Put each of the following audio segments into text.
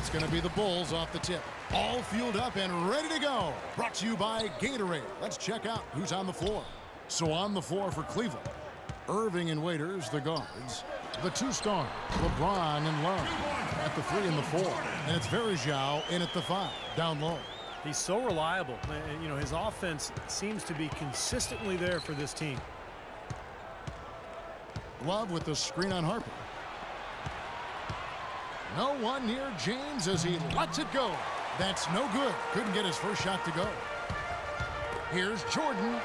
It's going to be the Bulls off the tip. All fueled up and ready to go. Brought to you by Gatorade. Let's check out who's on the floor. So on the floor for Cleveland, Irving and Waiters, the guards. The two stars, LeBron and Love at the 3 and the 4. And it's Varejao in at the 5, down low. He's so reliable. You know, his offense seems to be consistently there for this team. Love with the screen on Harper. No one near James as he lets it go. That's no good. Couldn't get his first shot to go. Here's Jordan.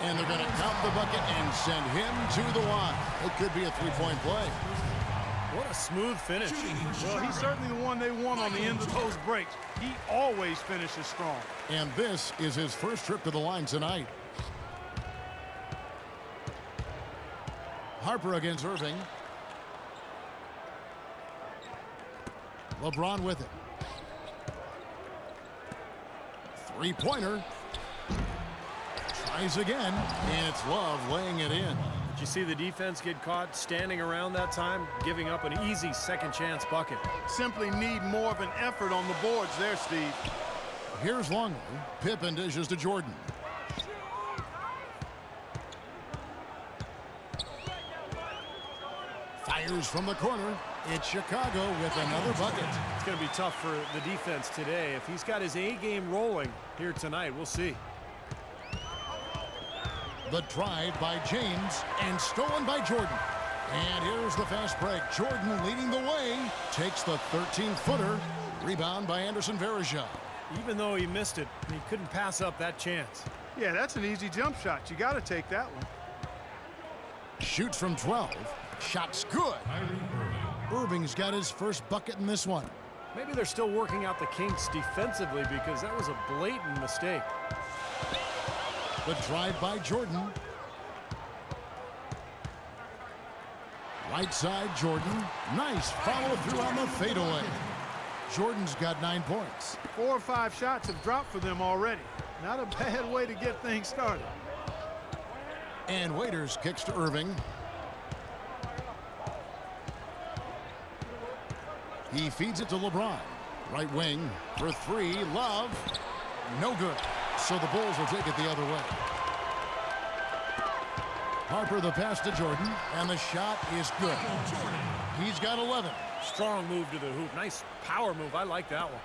And they're going to count the bucket and send him to the line. It could be a three-point play. What a smooth finish. Well, he's certainly the one they want on the end of those breaks. He always finishes strong. And this is his first trip to the line tonight. Harper against Irving. LeBron with it. Three-pointer. Tries again, and it's Love laying it in. Did you see the defense get caught standing around that time, giving up an easy second chance bucket? Simply need more of an effort on the boards there, Steve. Here's Longley. Pippen dishes to Jordan. Fires from the corner. It's Chicago with another bucket. It's going to be tough for the defense today. If he's got his A game rolling here tonight, we'll see. The drive by James and stolen by Jordan. And here's the fast break. Jordan leading the way. Takes the 13-footer. Rebound by Anderson Varejao. Even though he missed it, he couldn't pass up that chance. Yeah, that's an easy jump shot. You got to take that one. Shoots from 12. Shot's good. Irving's got his first bucket in this one. Maybe they're still working out the kinks defensively because that was a blatant mistake. The drive by Jordan. Right side, Jordan. Nice follow through on the fadeaway. Jordan's got 9 points. 4 or 5 shots have dropped for them already. Not a bad way to get things started. And Waiters kicks to Irving. He feeds it to LeBron. Right wing for 3. Love. No good. So the Bulls will take it the other way. Harper the pass to Jordan. And the shot is good. He's got 11. Strong move to the hoop. Nice power move. I like that one.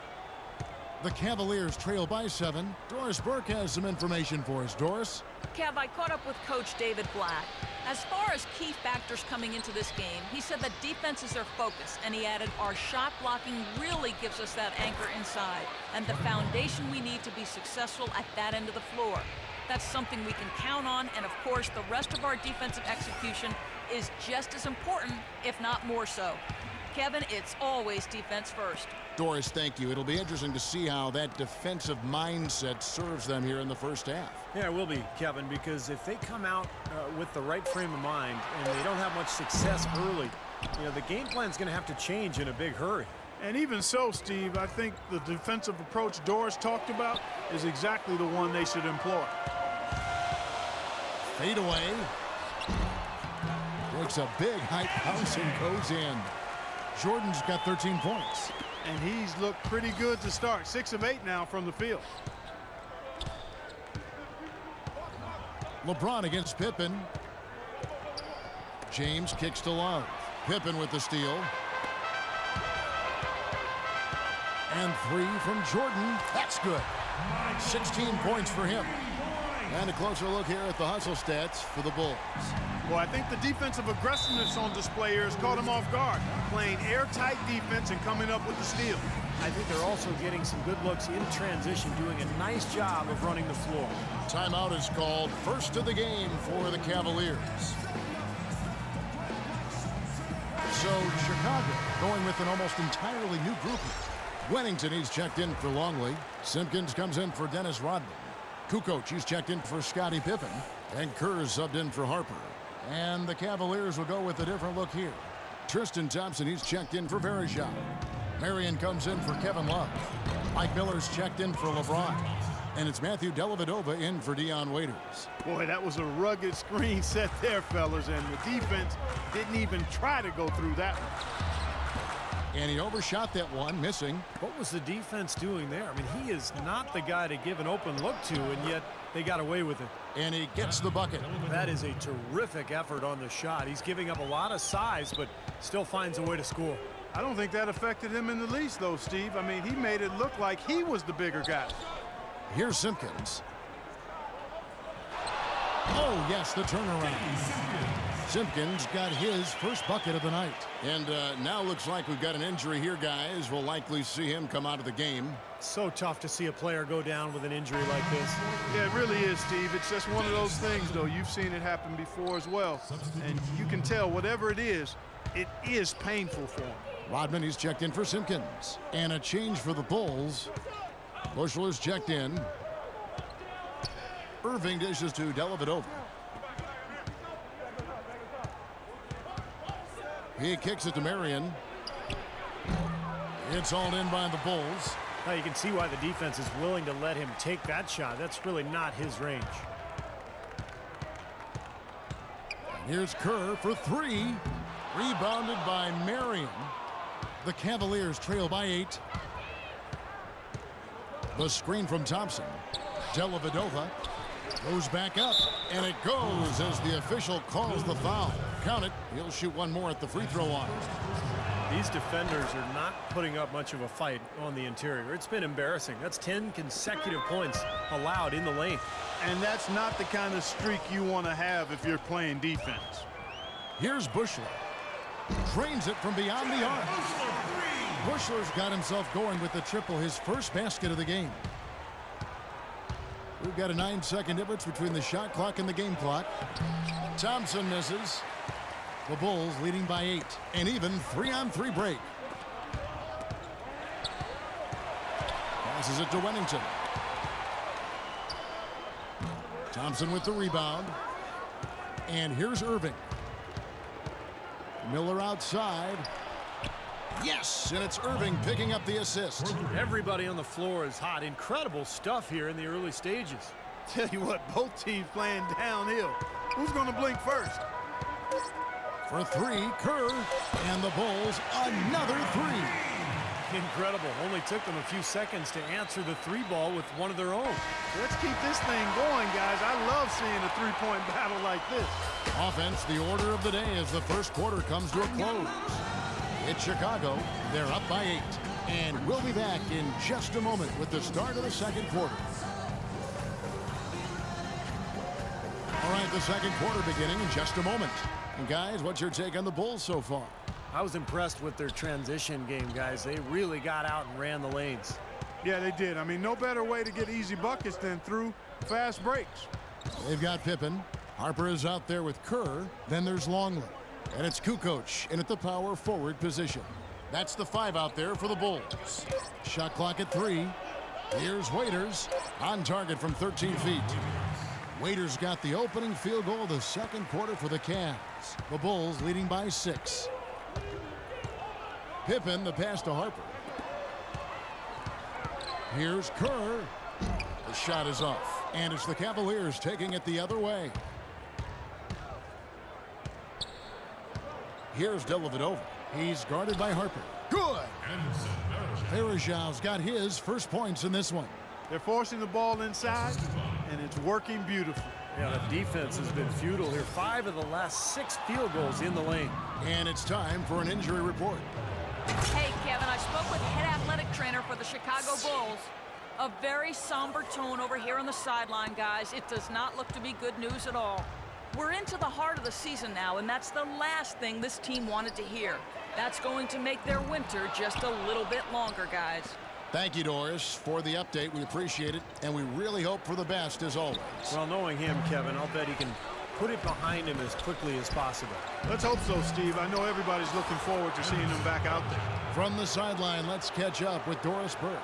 The Cavaliers trail by 7. Doris Burke has some information for us. Doris? Kev, I caught up with Coach David Blatt. As far as key factors coming into this game, he said that defense is their focus, and he added our shot blocking really gives us that anchor inside and the foundation we need to be successful at that end of the floor. That's something we can count on, and of course the rest of our defensive execution is just as important, if not more so. Kevin, it's always defense first. Doris, thank you. It'll be interesting to see how that defensive mindset serves them here in the first half. Yeah, it will be, Kevin, because if they come out with the right frame of mind and they don't have much success early, you know, the game plan's going to have to change in a big hurry. And even so, Steve, I think the defensive approach Doris talked about is exactly the one they should employ. Fade away. Breaks a big height bounce and goes in. Jordan's got 13 points. And he's looked pretty good to start. 6 of 8 now from the field. LeBron against Pippen. James kicks to Love. Pippen with the steal. And 3 from Jordan. That's good. 16 points for him. And a closer look here at the hustle stats for the Bulls. Well, I think the defensive aggressiveness on display here has caught him off guard. Playing airtight defense and coming up with the steal. I think they're also getting some good looks in transition, doing a nice job of running the floor. Timeout is called. First of the game for the Cavaliers. So Chicago going with an almost entirely new group. Wennington, he's checked in for Longley. Simpkins comes in for Dennis Rodman. Kukoc, he's checked in for Scottie Pippen. And Kerr's subbed in for Harper. And the Cavaliers will go with a different look here. Tristan Thompson, he's checked in for Varejao. Marion comes in for Kevin Love. Mike Miller's checked in for LeBron. And it's Matthew Dellavedova in for Dion Waiters. Boy, that was a rugged screen set there, fellas, and the defense didn't even try to go through that one. And he overshot that one, missing. What was the defense doing there? I mean, he is not the guy to give an open look to, and yet they got away with it. And he gets the bucket. That is a terrific effort on the shot. He's giving up a lot of size, but still finds a way to score. I don't think that affected him in the least, though, Steve. I mean, he made it look like he was the bigger guy. Here's Simpkins. Oh, yes, the turnaround. Simpkins got his first bucket of the night. And now looks like we've got an injury here, guys. We'll likely see him come out of the game. So tough to see a player go down with an injury like this. Yeah, it really is, Steve. It's just one of those things, though. You've seen it happen before as well. And you can tell whatever it is painful for him. Rodman, he's checked in for Simpkins. And a change for the Bulls. Bushler's checked in. Irving dishes to Dellavedova. He kicks it to Marion. It's hauled in by the Bulls. Now you can see why the defense is willing to let him take that shot. That's really not his range. And here's Kerr for three. Rebounded by Marion. The Cavaliers trail by 8. The screen from Thompson. Dellavedova goes back up, and it goes as the official calls the foul. Count it. He'll shoot one more at the free throw line. These defenders are not putting up much of a fight on the interior. It's been embarrassing. That's 10 consecutive points allowed in the lane. And that's not the kind of streak you want to have if you're playing defense. Here's Bushler. Drains it from beyond the arc. Bushler's got himself going with the triple, his first basket of the game. We've got a 9-second difference between the shot clock and the game clock. Thompson misses. The Bulls leading by 8. An even 3-on-3 break. Passes it to Wennington. Thompson with the rebound. And here's Irving. Miller outside. Yes, and it's Irving picking up the assist. Everybody on the floor is hot. Incredible stuff here in the early stages. Tell you what, both teams playing downhill. Who's going to blink first? For three, Kerr, and the Bulls another three. Incredible. Only took them a few seconds to answer the three ball with one of their own. Let's keep this thing going, guys. I love seeing a three-point battle like this. Offense, the order of the day as the first quarter comes to a close. It's Chicago. They're up by 8. And we'll be back in just a moment with the start of the second quarter. All right, the second quarter beginning in just a moment. And guys, what's your take on the Bulls so far? I was impressed with their transition game, guys. They really got out and ran the lanes. Yeah, they did. I mean, no better way to get easy buckets than through fast breaks. They've got Pippen. Harper is out there with Kerr. Then there's Longley. And it's Kukoc in at the power forward position. That's the 5 out there for the Bulls. Shot clock at 3. Here's Waiters on target from 13 feet. Waiters got the opening field goal of the second quarter for the Cavs. The Bulls leading by 6. Pippen, the pass to Harper. Here's Kerr. The shot is off. And it's the Cavaliers taking it the other way. Here's Dellavedova. He's guarded by Harper. Good. Varejão's got his first points in this one. They're forcing the ball inside, and it's working beautifully. Yeah, the defense has been futile here. 5 of the last 6 field goals in the lane. And it's time for an injury report. Hey, Kevin, I spoke with head athletic trainer for the Chicago Bulls. A very somber tone over here on the sideline, guys. It does not look to be good news at all. We're into the heart of the season now, and that's the last thing this team wanted to hear. That's going to make their winter just a little bit longer, guys. Thank you, Doris, for the update. We appreciate it, and we really hope for the best as always. Well, knowing him, Kevin, I'll bet he can put it behind him as quickly as possible. Let's hope so, Steve. I know everybody's looking forward to seeing him back out there. From the sideline, let's catch up with Doris Burke.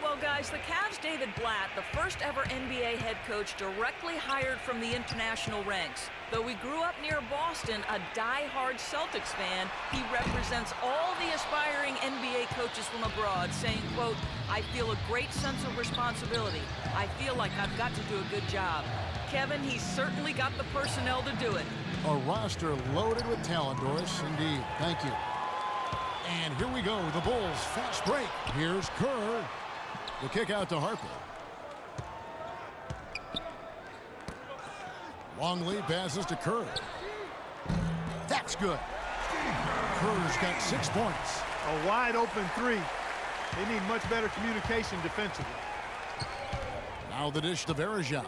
Well, guys, the Cavs' David Blatt, the first ever NBA head coach directly hired from the international ranks. Though he grew up near Boston, a die-hard Celtics fan, he represents all the aspiring NBA coaches from abroad, saying, quote, "I feel a great sense of responsibility. I feel like I've got to do a good job." Kevin, he's certainly got the personnel to do it. A roster loaded with talent, Doris. Indeed. Thank you. And here we go. The Bulls fast break. Here's Kerr. The kick out to Harper. Longley passes to Kerr. That's good. Kerr's got 6 points. A wide open three. They need much better communication defensively. Now the dish to Varejao.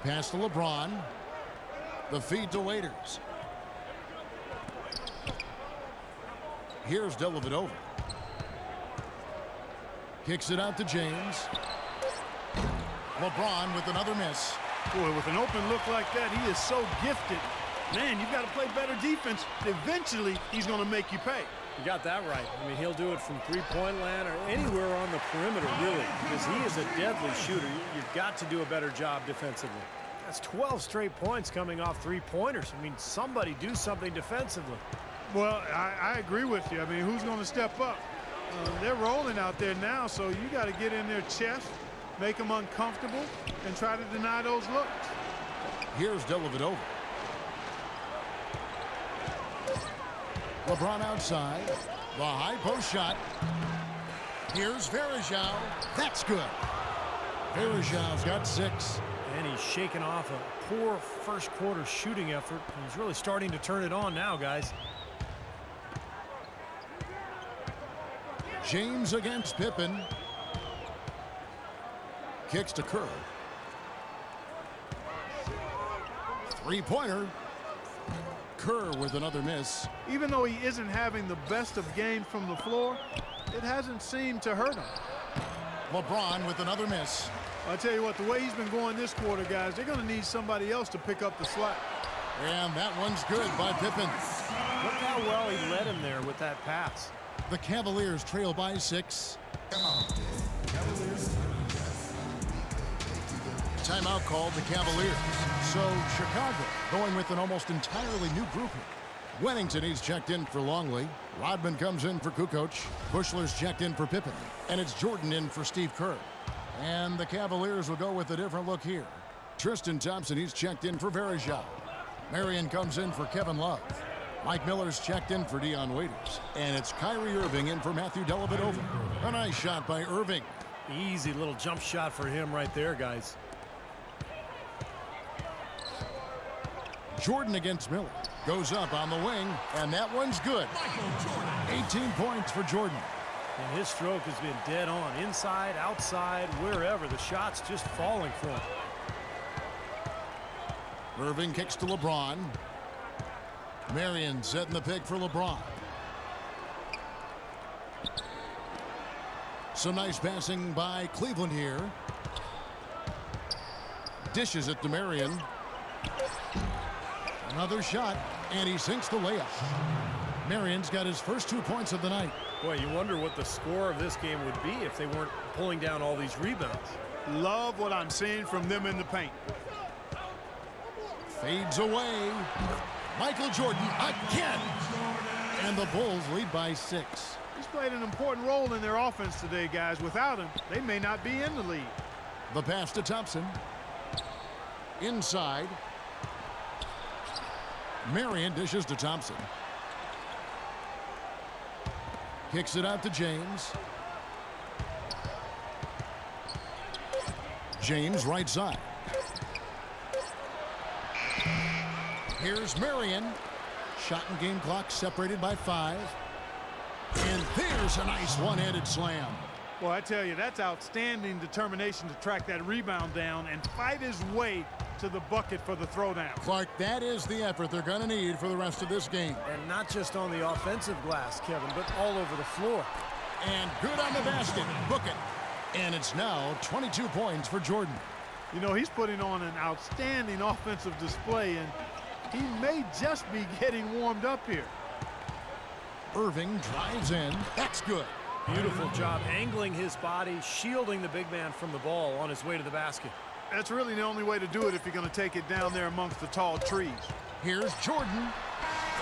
Pass to LeBron. The feed to Waiters. Here's Dellavedova. Kicks it out to James. LeBron with another miss. Boy, with an open look like that, he is so gifted. Man, you've got to play better defense. Eventually, he's going to make you pay. You got that right. I mean, he'll do it from three-point land or anywhere on the perimeter, really, because he is a deadly shooter. You've got to do a better job defensively. That's 12 straight points coming off three-pointers. I mean, somebody do something defensively. Well, I agree with you. I mean, who's going to step up? They're rolling out there now, so you got to get in their chest, make them uncomfortable, and try to deny those looks. Here's Dellavedova. LeBron outside. The high post shot. Here's Varejao. That's good. Varejao's got 6. And he's shaking off a poor first quarter shooting effort. He's really starting to turn it on now, guys. James against Pippen. Kicks to Kerr. Three-pointer. Kerr with another miss. Even though he isn't having the best of games from the floor, it hasn't seemed to hurt him. LeBron with another miss. I'll tell you what, the way he's been going this quarter, guys, they're going to need somebody else to pick up the slack. And that one's good by Pippen. Look how well he led him there with that pass. The Cavaliers trail by 6. Timeout called the Cavaliers. So Chicago going with an almost entirely new group here. Wennington, he's checked in for Longley. Rodman comes in for Kukoc. Bushler's checked in for Pippen. And it's Jordan in for Steve Kerr. And the Cavaliers will go with a different look here. Tristan Thompson, he's checked in for Varejao. Marion comes in for Kevin Love. Mike Miller's checked in for Dion Waiters. And it's Kyrie Irving in for Matthew Dellavedova. A nice shot by Irving. Easy little jump shot for him right there, guys. Jordan against Miller. Goes up on the wing, and that one's good. 18 points for Jordan. And his stroke has been dead on. Inside, outside, wherever. The shot's just falling for him. Irving kicks to LeBron. Marion setting the pick for LeBron. Some nice passing by Cleveland here. Dishes it to Marion. Another shot, and he sinks the layup. Marion's got his first 2 points of the night. Boy, you wonder what the score of this game would be if they weren't pulling down all these rebounds. Love what I'm seeing from them in the paint. Fades away. Michael Jordan again. And the Bulls lead by 6. He's played an important role in their offense today, guys. Without him, they may not be in the lead. The pass to Thompson. Inside. Marion dishes to Thompson. Kicks it out to James. James right side. Here's Marion. Shot and game clock separated by 5. And there's a nice one-handed slam. Well, I tell you, that's outstanding determination to track that rebound down and fight his way to the bucket for the throwdown. Clark, that is the effort they're going to need for the rest of this game. And not just on the offensive glass, Kevin, but all over the floor. And good on the basket. Book it. And it's now 22 points for Jordan. You know, he's putting on an outstanding offensive display, and he may just be getting warmed up here. Irving drives in. That's good. Beautiful job angling his body, shielding the big man from the ball on his way to the basket. That's really the only way to do it if you're going to take it down there amongst the tall trees. Here's Jordan.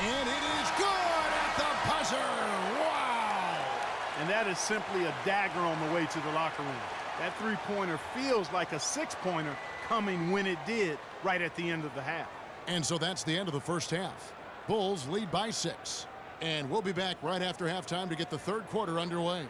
And it is good at the buzzer. Wow. And that is simply a dagger on the way to the locker room. That three-pointer feels like a six-pointer coming when it did right at the end of the half. And so that's the end of the first half. Bulls lead by 6. And we'll be back right after halftime to get the third quarter underway.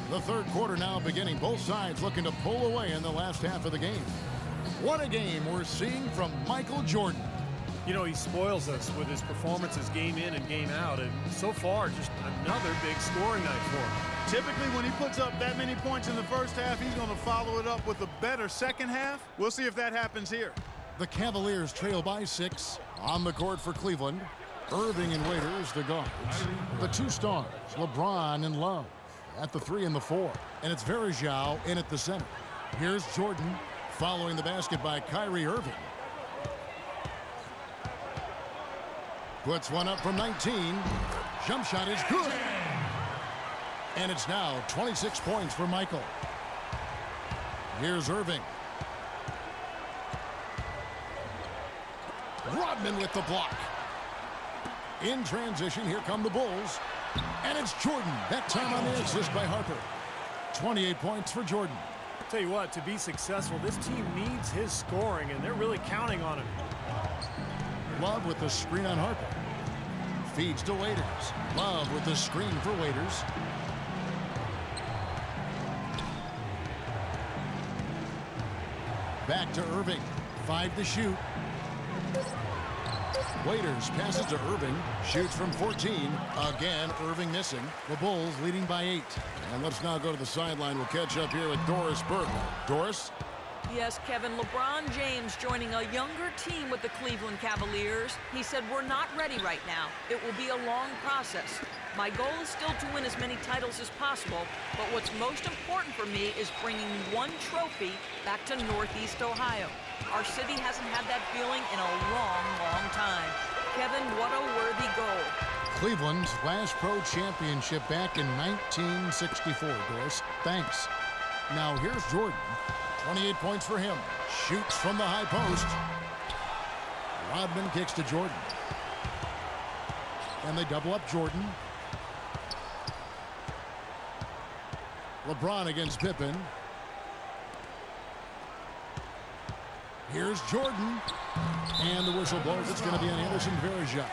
The third quarter now beginning. Both sides looking to pull away in the last half of the game. What a game we're seeing from Michael Jordan. You know, he spoils us with his performances game in and game out, and so far, just another big scoring night for him. Typically, when he puts up that many points in the first half, he's going to follow it up with a better second half. We'll see if that happens here. The Cavaliers trail by 6 on the court for Cleveland. Irving and Waiters, the guards. The two stars, LeBron and Love, at the 3 and the 4. And it's Varejao in at the center. Here's Jordan following the basket by Kyrie Irving. Puts one up from 19. Jump shot is good. And it's now 26 points for Michael. Here's Irving. Rodman with the block. In transition, here come the Bulls. And it's Jordan, that time on the assist by Harper. 28 points for Jordan. I'll tell you what, to be successful, this team needs his scoring, and they're really counting on him. Love with the screen on Harper. Feeds to Waiters. Love with the screen for Waiters. Back to Irving. 5 to shoot. Waiters passes to Irving. Shoots from 14. Again, Irving missing. The Bulls leading by 8. And let's now go to the sideline. We'll catch up here with Doris Burke. Doris? Yes, Kevin, LeBron James joining a younger team with the Cleveland Cavaliers. He said, "We're not ready right now. It will be a long process. My goal is still to win as many titles as possible, but what's most important for me is bringing one trophy back to Northeast Ohio. Our city hasn't had that feeling in a long, long time." Kevin, what a worthy goal. Cleveland's last pro championship back in 1964, Doris. Thanks. Now here's Jordan. 28 points for him. Shoots from the high post. Rodman kicks to Jordan. And they double up Jordan. LeBron against Pippen. Here's Jordan. And the whistle blows. It's going to be on Anderson Varejao.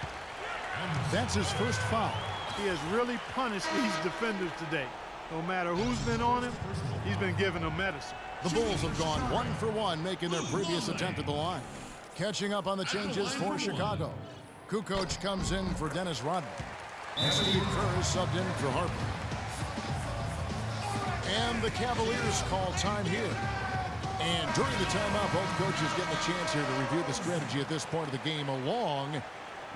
That's his first foul. He has really punished these defenders today. No matter who's been on him, he's been giving them medicine. The Bulls have gone 1 for 1, making their previous attempt at the line. Catching up on the changes for Chicago. Kukoc comes in for Dennis Rodman. And Steve Kerr is subbed in for Harper. And the Cavaliers call time here. And during the timeout, both coaches getting a chance here to review the strategy at this point of the game, along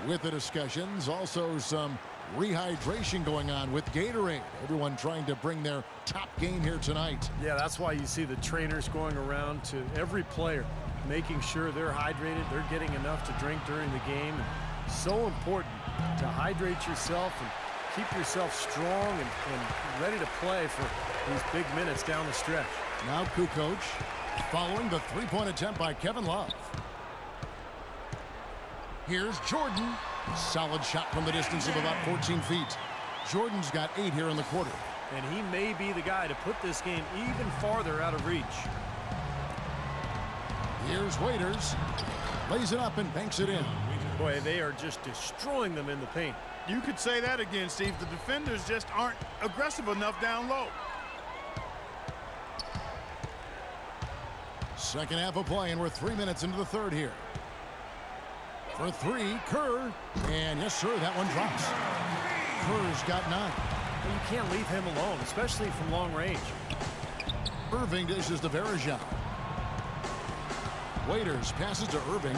with the discussions. Also some rehydration going on with Gatorade. Everyone trying to bring their top game here tonight. Yeah, that's why you see the trainers going around to every player, making sure they're hydrated, they're getting enough to drink during the game. And so important to hydrate yourself and keep yourself strong and ready to play for these big minutes down the stretch. Now Kukoc following the three-point attempt by Kevin Love. Here's Jordan. Solid shot from the distance of about 14 feet. Jordan's got 8 here in the quarter. And he may be the guy to put this game even farther out of reach. Here's Waiters. Lays it up and banks it in. Boy, they are just destroying them in the paint. You could say that again, Steve. The defenders just aren't aggressive enough down low. Second half of play, and we're 3 minutes into the third here. For 3, Kerr. And yes, sir, that one drops. Kerr's got 9. Well, you can't leave him alone, especially from long range. Irving dishes to Varejao. Waiters passes to Irving.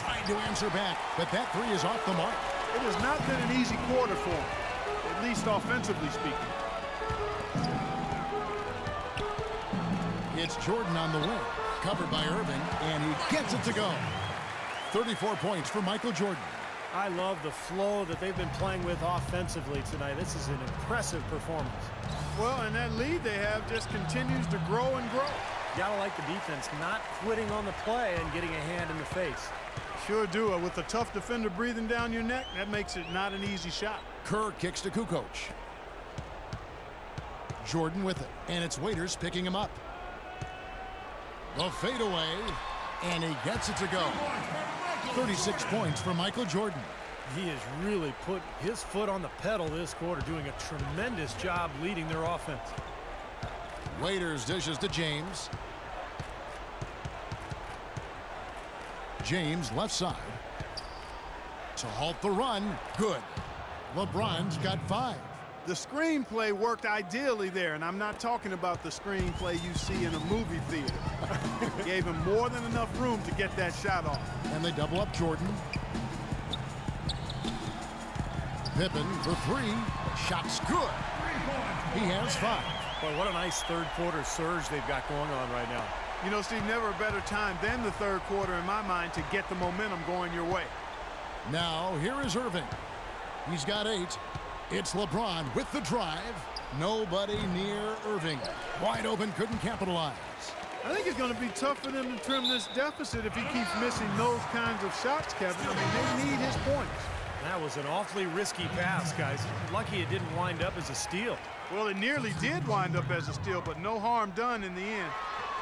Trying to answer back, but that 3 is off the mark. It has not been an easy quarter for him, at least offensively speaking. It's Jordan on the wing, covered by Irving, and he gets it to go. 34 points for Michael Jordan. I love the flow that they've been playing with offensively tonight. This is an impressive performance. Well, and that lead they have just continues to grow and grow. You gotta like the defense not quitting on the play and getting a hand in the face. Sure do. With a tough defender breathing down your neck, that makes it not an easy shot. Kerr kicks to Kukoc. Jordan with it, and it's Waiters picking him up. The fadeaway, and he gets it to go. 36 points for Michael Jordan. He has really put his foot on the pedal this quarter, doing a tremendous job leading their offense. Waiters dishes to James. James left side. To halt the run, good. LeBron's got 5. The screenplay worked ideally there, and I'm not talking about the screenplay you see in a movie theater. Gave him more than enough room to get that shot off. And they double up Jordan. Pippen for 3. Shot's good. He has 5. Boy, what a nice third quarter surge they've got going on right now. You know, Steve, never a better time than the third quarter in my mind to get the momentum going your way. Now, here is Irving. He's got 8. It's LeBron with the drive. Nobody near Irving. Wide open, couldn't capitalize. I think it's going to be tough for them to trim this deficit if he keeps missing those kinds of shots, Kevin. I mean, they need his points. That was an awfully risky pass, guys. Lucky it didn't wind up as a steal. Well, it nearly did wind up as a steal, but no harm done in the end.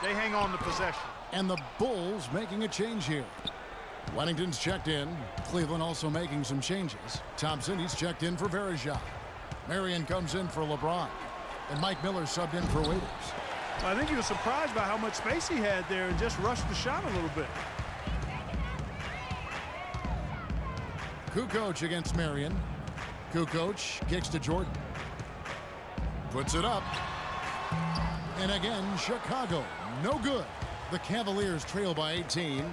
They hang on to possession. And the Bulls making a change here. Wennington's checked in. Cleveland also making some changes. Thompson, he's checked in for Verejao. Marion comes in for LeBron. And Mike Miller subbed in for Waiters. I think he was surprised by how much space he had there and just rushed the shot a little bit. Kukoc against Marion. Kukoc kicks to Jordan. Puts it up. And again, Chicago. No good. The Cavaliers trail by 18.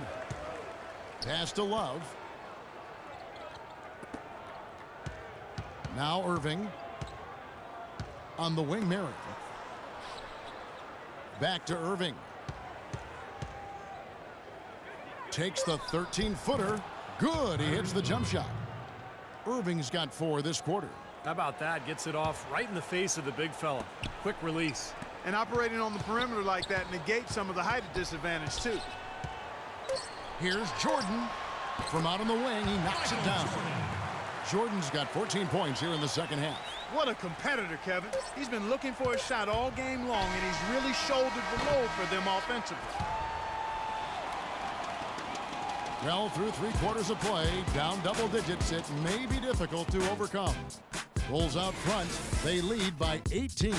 Pass to Love. Now Irving. On the wing, Marion. Back to Irving. Takes the 13-footer. Good. He hits the jump shot. Irving's got 4 this quarter. How about that? Gets it off right in the face of the big fella. Quick release. And operating on the perimeter like that negates some of the height disadvantage, too. Here's Jordan. From out on the wing, he knocks it down. Jordan's got 14 points here in the second half. What a competitor, Kevin. He's been looking for a shot all game long, and he's really shouldered the load for them offensively. Well, through 3 quarters of play, down double digits, it may be difficult to overcome. Bulls out front, they lead by 18.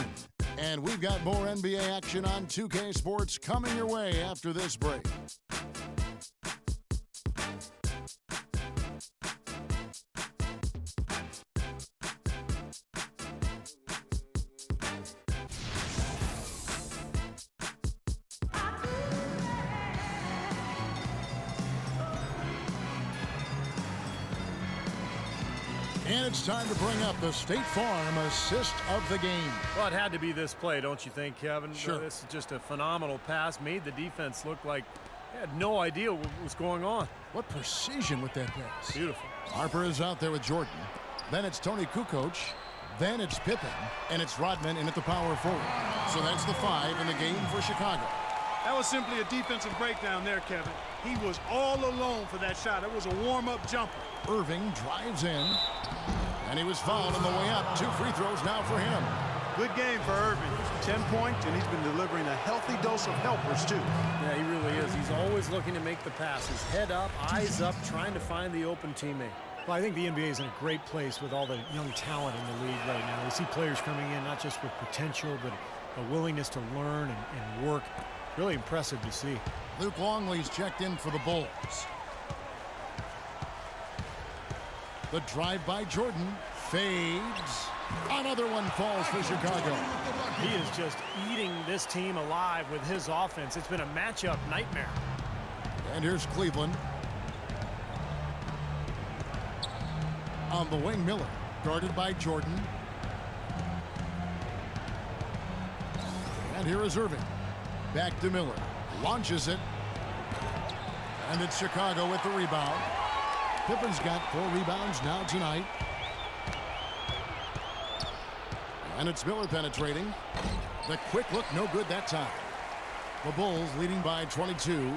And we've got more NBA action on 2K Sports coming your way after this break. And it's time to bring up the State Farm assist of the game. Well, it had to be this play, don't you think, Kevin? Sure. This is just a phenomenal pass. Made the defense look like they had no idea what was going on. What precision with that pass. Beautiful. Harper is out there with Jordan. Then it's Tony Kukoc. Then it's Pippen. And it's Rodman in at the power forward. So that's the 5 in the game for Chicago. That was simply a defensive breakdown there, Kevin. He was all alone for that shot. It was a warm-up jumper. Irving drives in. And he was fouled on the way up. 2 free throws now for him. Good game for Irving. 10 points, and he's been delivering a healthy dose of helpers, too. Yeah, he really is. He's always looking to make the passes. Head up, eyes up, trying to find the open teammate. Well, I think the NBA is in a great place with all the young talent in the league right now. We see players coming in not just with potential, but a willingness to learn and work. Really impressive to see. Luke Longley's checked in for the Bulls. The drive by Jordan fades. Another one falls for Chicago. He is just eating this team alive with his offense. It's been a matchup nightmare. And here's Cleveland. On the wing, Miller, guarded by Jordan. And here is Irving. Back to Miller. Launches it. And it's Chicago with the rebound. Pippen's got 4 rebounds now tonight. And it's Miller penetrating. The quick look, no good that time. The Bulls leading by 22.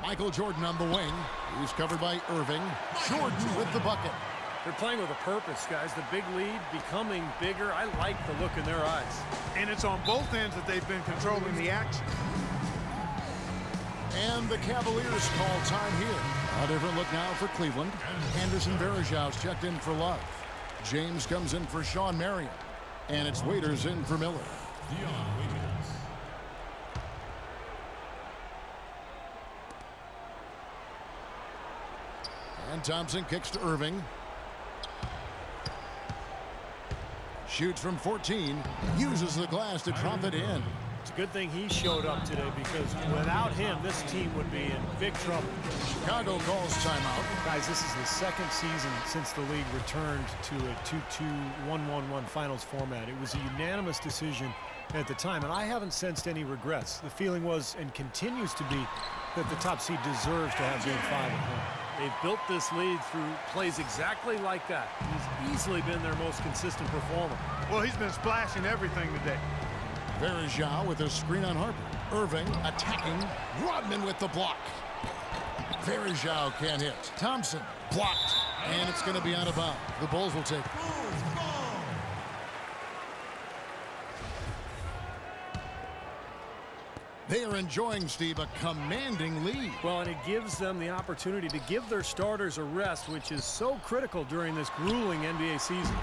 Michael Jordan on the wing. He's covered by Irving. Jordan with the bucket. They're playing with a purpose, guys. The big lead becoming bigger. I like the look in their eyes. And it's on both ends that they've been controlling the action. And the Cavaliers call time here. A different look now for Cleveland. Anderson Varejau's checked in for Love. James comes in for Sean Marion. And it's Waiters in for Miller. And Thompson kicks to Irving. Shoots from 14. Uses the glass to drop it in. It's a good thing he showed up today, because without him, this team would be in big trouble. Chicago calls timeout. Guys, this is the second season since the league returned to a 2-2-1-1-1 finals format. It was a unanimous decision at the time, and I haven't sensed any regrets. The feeling was, and continues to be, that the top seed deserves to have Game 5 at home. They've built this lead through plays exactly like that. He's easily been their most consistent performer. Well, he's been splashing everything today. Varejao with a screen on Harper. Irving attacking. Rodman with the block. Varejao can't hit. Thompson blocked. And it's going to be out of bounds. The Bulls will take it. They are enjoying, Steve, a commanding lead. Well, and it gives them the opportunity to give their starters a rest, which is so critical during this grueling NBA season.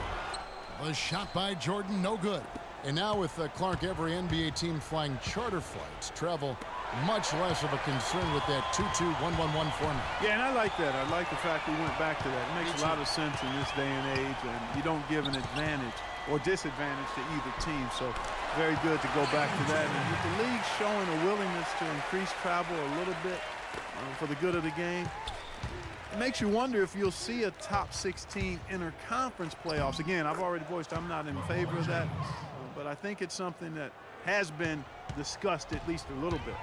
A shot by Jordan, no good. And now with Clark, every NBA team flying charter flights, travel much less of a concern with that 2-2-1-1-1 format. Yeah, and I like that. I like the fact we went back to that. It makes a lot of sense in this day and age, and you don't give an advantage or disadvantage to either team. So very good to go back to that. And with the league showing a willingness to increase travel a little bit for the good of the game, it makes you wonder if you'll see a top 16 interconference playoffs. Again, I've already voiced I'm not in favor of that, but I think it's something that has been discussed at least a little bit.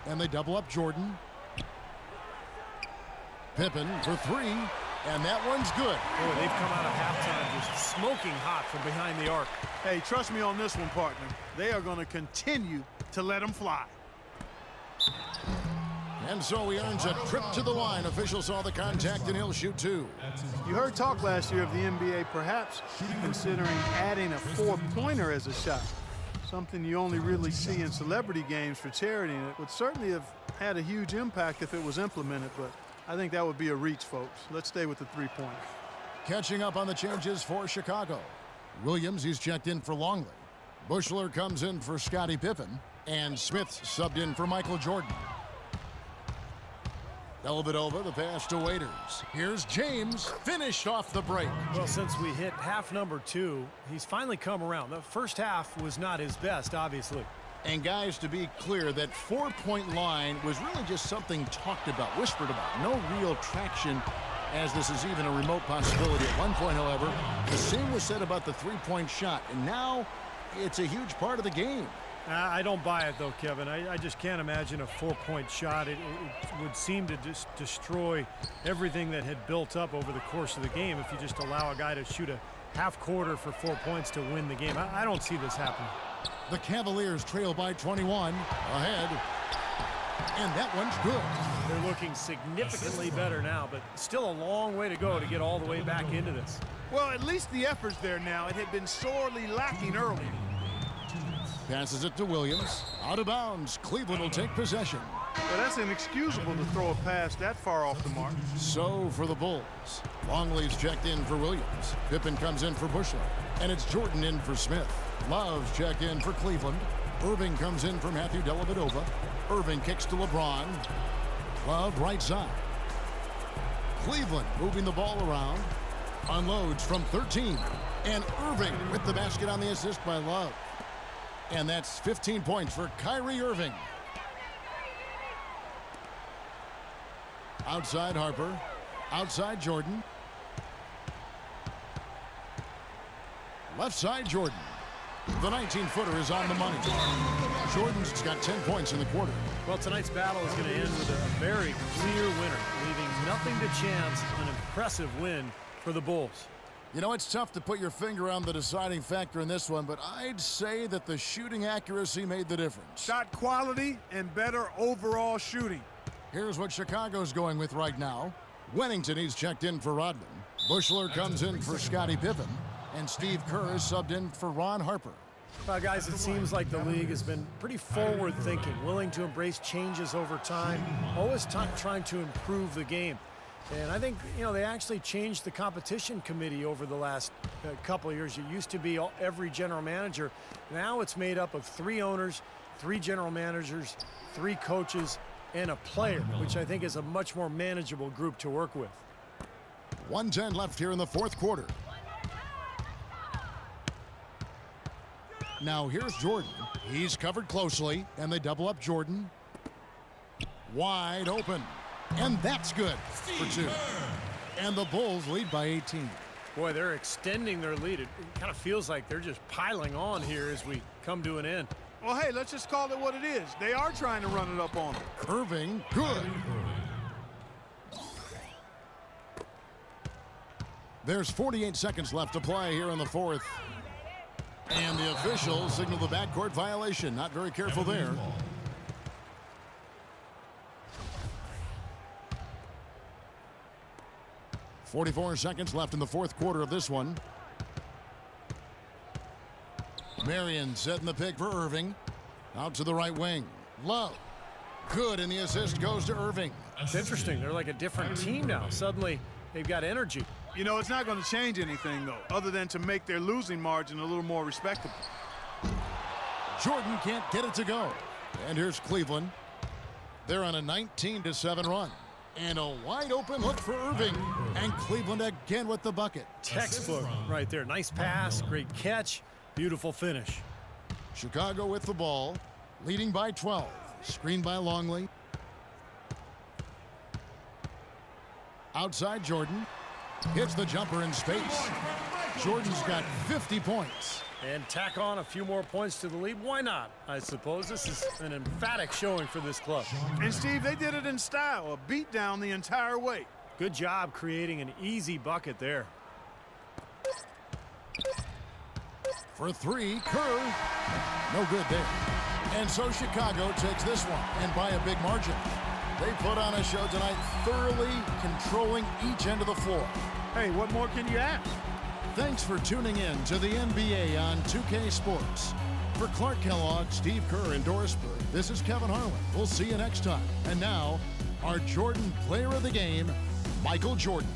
And they double up Jordan. Pippen for three, and that one's good. Boy, they've come out of halftime just smoking hot from behind the arc. Hey, trust me on this one, partner. They are going to continue to let them fly. And so he earns a trip to the line. Officials saw the contact, and he'll shoot two. You heard talk last year of the NBA perhaps considering adding a four-pointer as a shot. Something you only really see in celebrity games for charity, and it would certainly have had a huge impact if it was implemented, but I think that would be a reach, folks. Let's stay with the three-pointer. Catching up on the changes for Chicago. Williams, he's checked in for Longley. Bushler comes in for Scottie Pippen, and Smith subbed in for Michael Jordan. Dellavedova, the pass to Waiters. Here's James, finished off the break. Well, since we hit half number 2, he's finally come around. The first half was not his best, obviously. And guys, to be clear, that four-point line was really just something talked about, whispered about. No real traction, as this is even a remote possibility. At one point, however, the same was said about the three-point shot, and now it's a huge part of the game. I don't buy it, though, Kevin. I just can't imagine a four-point shot. It would seem to just destroy everything that had built up over the course of the game if you just allow a guy to shoot a half quarter for 4 points to win the game. I don't see this happening. The Cavaliers trail by 21, ahead, and that one's good. They're looking significantly better now, but still a long way to go to get all the way back into this. Well, at least the effort's there now. It had been sorely lacking early. Passes it to Williams. Out of bounds. Cleveland will take possession. Well, that's inexcusable to throw a pass that far off the mark. So for the Bulls. Longley's checked in for Williams. Pippen comes in for Bushler. And it's Jordan in for Smith. Love's checked in for Cleveland. Irving comes in for Matthew Dellavedova. Irving kicks to LeBron. Love right side. Cleveland moving the ball around. Unloads from 13. And Irving with the basket on the assist by Love. And that's 15 points for Kyrie Irving. Outside Harper. Outside Jordan. Left side Jordan. The 19-footer is on the money. Jordan's got 10 points in the quarter. Well, tonight's battle is going to end with a very clear winner, leaving nothing to chance. An impressive win for the Bulls. You know, it's tough to put your finger on the deciding factor in this one, but I'd say that the shooting accuracy made the difference. Shot quality and better overall shooting. Here's what Chicago's going with right now. Wennington, he's checked in for Rodman. Bushler comes in for Scottie Pippen. And Steve Kerr is subbed in for Ron Harper. Well, guys, it seems like the league has been pretty forward-thinking, willing to embrace changes over time, always trying to improve the game. And I think, you know, they actually changed the competition committee over the last couple of years. It used to be every general manager. Now it's made up of 3 owners, 3 general managers, 3 coaches, and a player, which I think is a much more manageable group to work with. 1:10 left here in the fourth quarter. Now here's Jordan. He's covered closely, and they double up Jordan. Wide open. And that's good for 2. And the Bulls lead by 18. Boy, they're extending their lead. It kind of feels like they're just piling on here as we come to an end. Well, hey, let's just call it what it is. They are trying to run it up on them. Irving, good. There's 48 seconds left to play here in the fourth. And the officials signal the backcourt violation. Not very careful there. .44 seconds left in the fourth quarter of this one. Marion setting the pick for Irving. Out to the right wing. Love. Good, and the assist goes to Irving. It's interesting. They're like a different team now. Suddenly, they've got energy. You know, it's not going to change anything, though, other than to make their losing margin a little more respectable. Jordan can't get it to go. And here's Cleveland. They're on a 19-7 run. And a wide open look for Irving. And Cleveland again with the bucket. Textbook right there. Nice pass, great catch, beautiful finish. Chicago with the ball, leading by 12. Screened by Longley. Outside Jordan. Hits the jumper in space. Jordan's got 50 points. And tack on a few more points to the lead. Why not? I suppose this is an emphatic showing for this club. And, Steve, they did it in style, a beat down the entire way. Good job creating an easy bucket there. For 3, Kerr. No good there. And so Chicago takes this one, and by a big margin. They put on a show tonight, thoroughly controlling each end of the floor. Hey, what more can you ask? Thanks for tuning in to the NBA on 2K Sports. For Clark Kellogg, Steve Kerr, and Doris Burke, this is Kevin Harlan. We'll see you next time. And now, our Jordan Player of the Game, Michael Jordan.